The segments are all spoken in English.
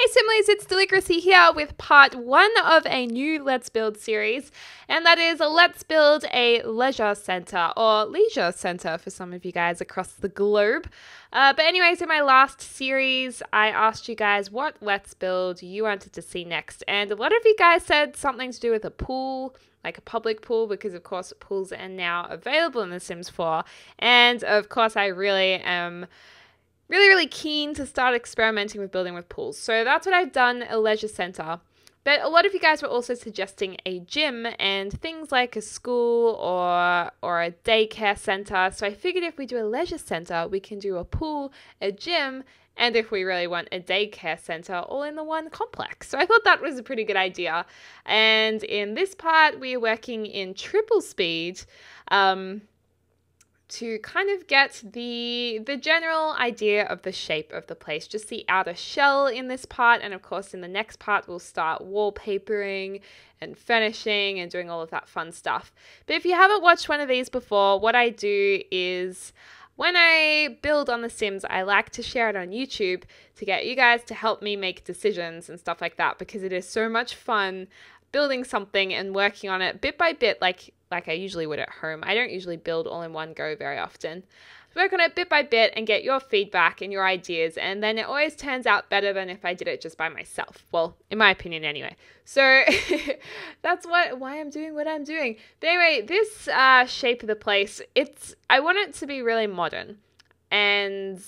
Simlies, it's Deligracy here with part 1 of a new Let's Build series, and that is Let's Build a Leisure Centre, or Leisure Centre for some of you guys across the globe. But anyways, in my last series, I asked you guys what Let's Build you wanted to see next, and a lot of you guys said something to do with a pool, like a public pool, because of course pools are now available in The Sims 4, and of course I really am really keen to start experimenting with building with pools. So that's what I've done, a leisure center. But a lot of you guys were also suggesting a gym and things like a school or a daycare center. So I figured if we do a leisure center, we can do a pool, a gym, and if we really want a daycare center all in the one complex. So I thought that was a pretty good idea. And in this part, we are working in triple speed, to kind of get the general idea of the shape of the place, just the outer shell in this part, and of course in the next part we'll start wallpapering and furnishing and doing all of that fun stuff. But if you haven't watched one of these before, what I do is when I build on The Sims, I like to share it on YouTube to get you guys to help me make decisions and stuff like that, because it is so much fun building something and working on it bit by bit, like I usually would at home. I don't usually build all in one go very often. Work on it bit by bit and get your feedback and your ideas, and then it always turns out better than if I did it just by myself. Well, in my opinion anyway. So that's why I'm doing what I'm doing. But anyway, this shape of the place, I want it to be really modern and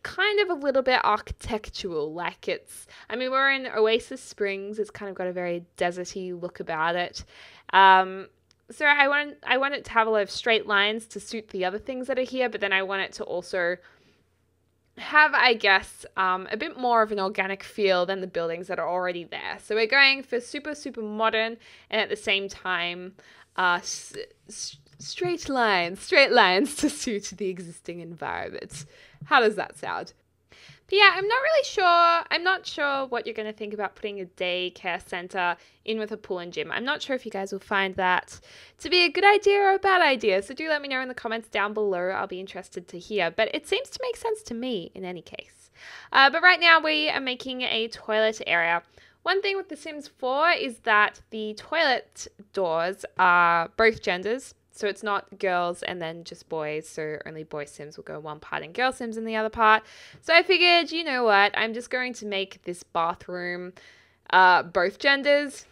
kind of a little bit architectural, like we're in Oasis Springs. It's kind of got a very deserty look about it. So I want it to have a lot of straight lines to suit the other things that are here, but then I want it to also have, I guess, a bit more of an organic feel than the buildings that are already there. So we're going for super modern, and at the same time, straight lines to suit the existing environment. How does that sound? But yeah, I'm not sure what you're going to think about putting a daycare center in with a pool and gym. I'm not sure if you guys will find that to be a good idea or a bad idea. So do let me know in the comments down below. I'll be interested to hear. But it seems to make sense to me in any case. But right now we are making a toilet area. One thing with The Sims 4 is that the toilet doors are both genders. So it's not girls and then just boys, so only boy Sims will go one part and girl Sims in the other part. So I figured, you know what, I'm just going to make this bathroom both genders,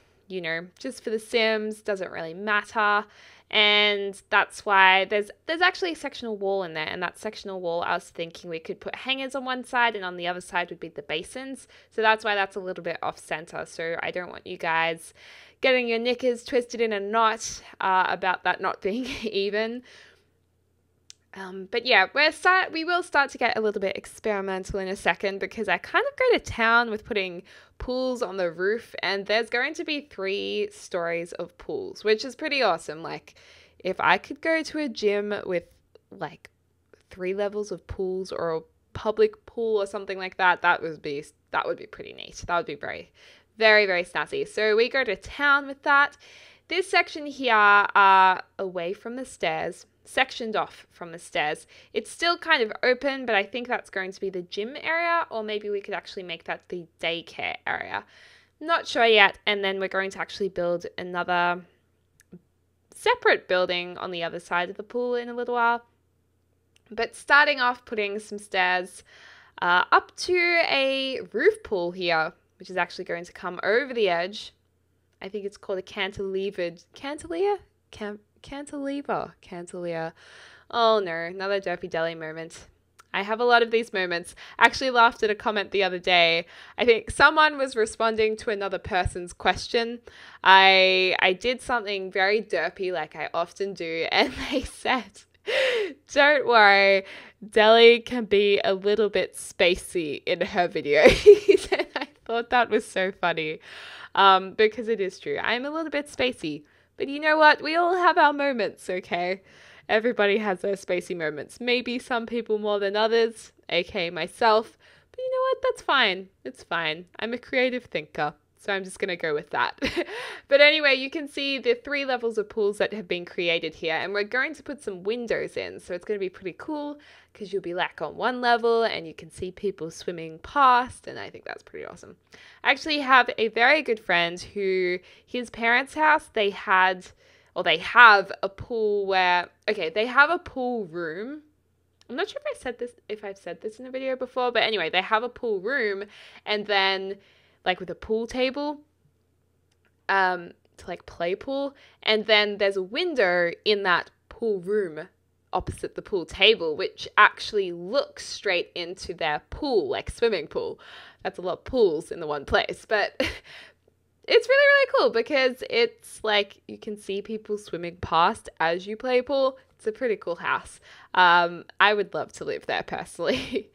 just for The Sims, doesn't really matter. And that's why there's actually a sectional wall in there, and that sectional wall, I was thinking we could put hangers on one side and on the other side would be the basins. So that's why that's a little bit off center. So I don't want you guys getting your knickers twisted in a knot about that not being even. But yeah, we will start to get a little bit experimental in a second, because I kind of go to town with putting pools on the roof, and there's going to be 3 stories of pools, which is pretty awesome. Like, if I could go to a gym with like 3 levels of pools, or a public pool or something like that, that would be pretty neat. That would be very snazzy. So we go to town with that. This section here, away from the stairs, sectioned off from the stairs. It's still kind of open, but I think that's going to be the gym area, or maybe we could actually make that the daycare area. Not sure yet. And then we're going to actually build another separate building on the other side of the pool in a little while. But starting off, putting some stairs up to a roof pool here, which is actually going to come over the edge. I think it's called a cantilever. Oh no, another Derpy Deli moment. I have a lot of these moments. I actually laughed at a comment the other day. I think someone was responding to another person's question. I did something very derpy, like I often do, and they said, don't worry, Deli can be a little bit spacey in her videos. And I thought that was so funny, because it is true. I'm a little bit spacey, but you know what? We all have our moments, okay? Everybody has their spacey moments. Maybe some people more than others, aka myself, but you know what? That's fine. It's fine. I'm a creative thinker. So I'm just going to go with that. But anyway, you can see the 3 levels of pools that have been created here. And we're going to put some windows in. So it's going to be pretty cool because you'll be like on one level and you can see people swimming past. And I think that's pretty awesome. I actually have a very good friend who, his parents' house, they have a pool where, okay, they have a pool room. I'm not sure if I've said this in a video before, but anyway, they have a pool room and then like with a pool table to like play pool, and then there's a window in that pool room opposite the pool table which actually looks straight into their pool, like swimming pool. That's a lot of pools in the one place, but it's really, really cool because it's like you can see people swimming past as you play pool. It's a pretty cool house. I would love to live there personally.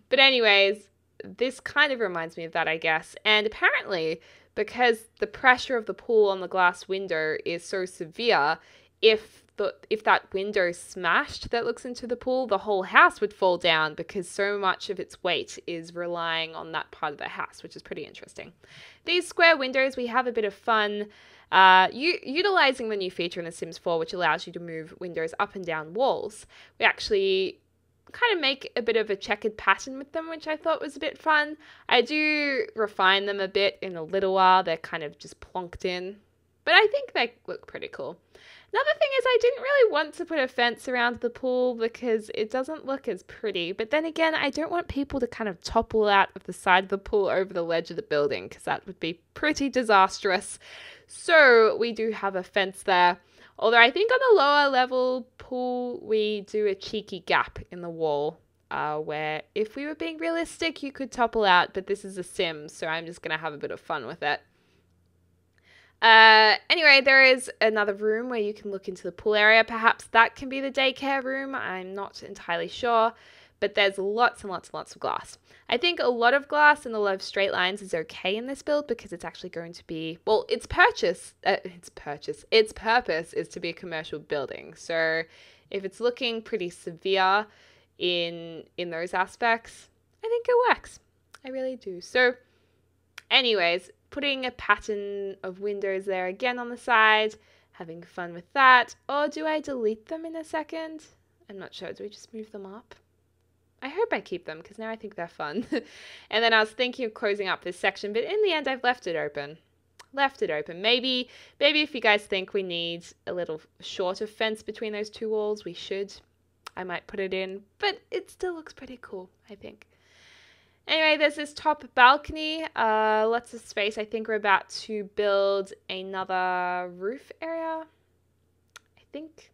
But anyways, this kind of reminds me of that, I guess. And apparently, because the pressure of the pool on the glass window is so severe, if that window smashed that looks into the pool, the whole house would fall down because so much of its weight is relying on that part of the house, which is pretty interesting. These square windows, we have a bit of fun utilizing the new feature in The Sims 4, which allows you to move windows up and down walls. We actually kind of make a bit of a checkered pattern with them, which I thought was a bit fun. I do refine them a bit in a little while. They're kind of just plonked in, but I think they look pretty cool. Another thing is I didn't really want to put a fence around the pool because it doesn't look as pretty. But then again, I don't want people to kind of topple out of the side of the pool over the ledge of the building because that would be pretty disastrous. So we do have a fence there. Although I think on the lower level pool, we do a cheeky gap in the wall where if we were being realistic, you could topple out. But this is a sim, so I'm just going to have a bit of fun with it. Anyway, there is another room where you can look into the pool area. Perhaps that can be the daycare room. I'm not entirely sure. But there's lots and lots and lots of glass. I think a lot of glass and a lot of straight lines is okay in this build because it's actually going to be, well, its purpose is to be a commercial building. So if it's looking pretty severe in those aspects, I think it works. I really do. So anyways, putting a pattern of windows there again on the side, having fun with that. Or do I delete them in a second? I'm not sure. Do we just move them up? I hope I keep them because now I think they're fun. And then I was thinking of closing up this section, but in the end I've left it open. Maybe if you guys think we need a little shorter fence between those 2 walls, we should. I might put it in, but it still looks pretty cool, I think. Anyway, there's this top balcony, lots of space. I think we're about to build another roof area, I think.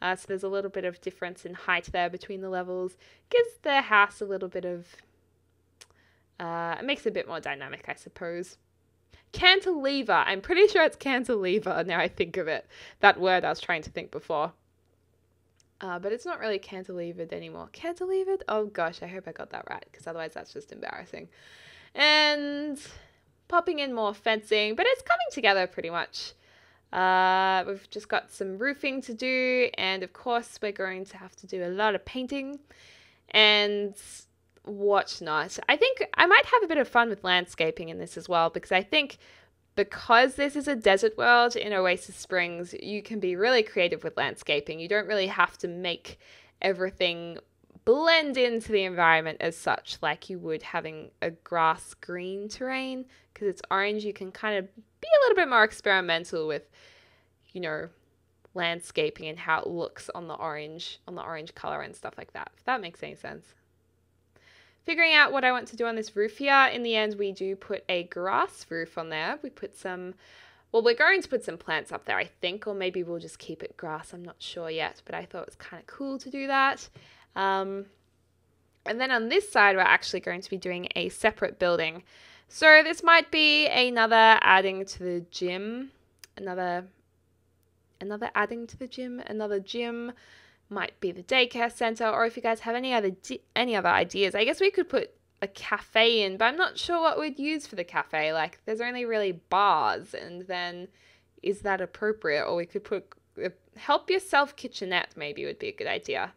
So there's a little bit of difference in height there between the levels. Gives the house a little bit of, it makes it a bit more dynamic, I suppose. Cantilever. I'm pretty sure it's cantilever now I think of it. That word I was trying to think before. But it's not really cantilevered anymore. Cantilevered? Oh gosh, I hope I got that right, because otherwise that's just embarrassing. And popping in more fencing, but it's coming together pretty much. We've just got some roofing to do, and of course we're going to have to do a lot of painting and whatnot. I think I might have a bit of fun with landscaping in this as well, because I think because this is a desert world in Oasis Springs, you can be really creative with landscaping. You don't really have to make everything blend into the environment as such, like you would having a grass green terrain. Because it's orange, you can kind of be a little bit more experimental with, you know, landscaping and how it looks on the orange color and stuff like that, if that makes any sense. Figuring out what I want to do on this roof here. In the end, we do put a grass roof on there. We put some, well, we're going to put some plants up there, I think, or maybe we'll just keep it grass. I'm not sure yet, but I thought it was kind of cool to do that. And then on this side, we're actually going to be doing a separate building. So this might be another adding to the gym, another adding to the gym, another gym. Might be the daycare center, or if you guys have any other ideas, I guess we could put a cafe in, but I'm not sure what we'd use for the cafe. Like, there's only really bars, and then is that appropriate? Or we could put a help yourself kitchenette, maybe would be a good idea.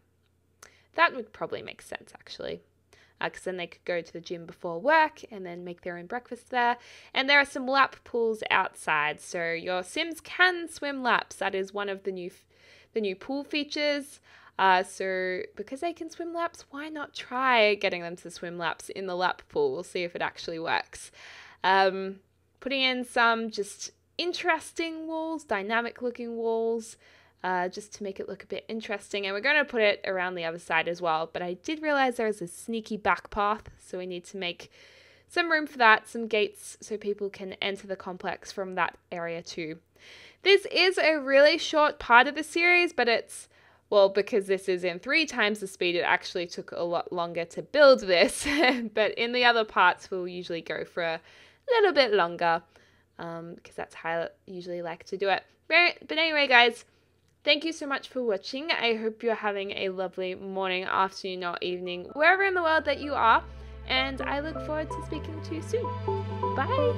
That would probably make sense, actually. because then they could go to the gym before work and then make their own breakfast there. And there are some lap pools outside, so your Sims can swim laps. That is one of the new pool features. So because they can swim laps, why not try getting them to swim laps in the lap pool? We'll see if it actually works. Putting in some just interesting walls, dynamic looking walls, just to make it look a bit interesting. And we're going to put it around the other side as well. But I did realize there is a sneaky back path, so we need to make some room for that, some gates so people can enter the complex from that area too. This is a really short part of the series, but it's, well, because this is in 3 times the speed, it actually took a lot longer to build this. But in the other parts, we'll usually go for a little bit longer, because that's how I usually like to do it. But anyway, guys, thank you so much for watching. I hope you're having a lovely morning, afternoon, or evening, wherever in the world that you are. And I look forward to speaking to you soon. Bye!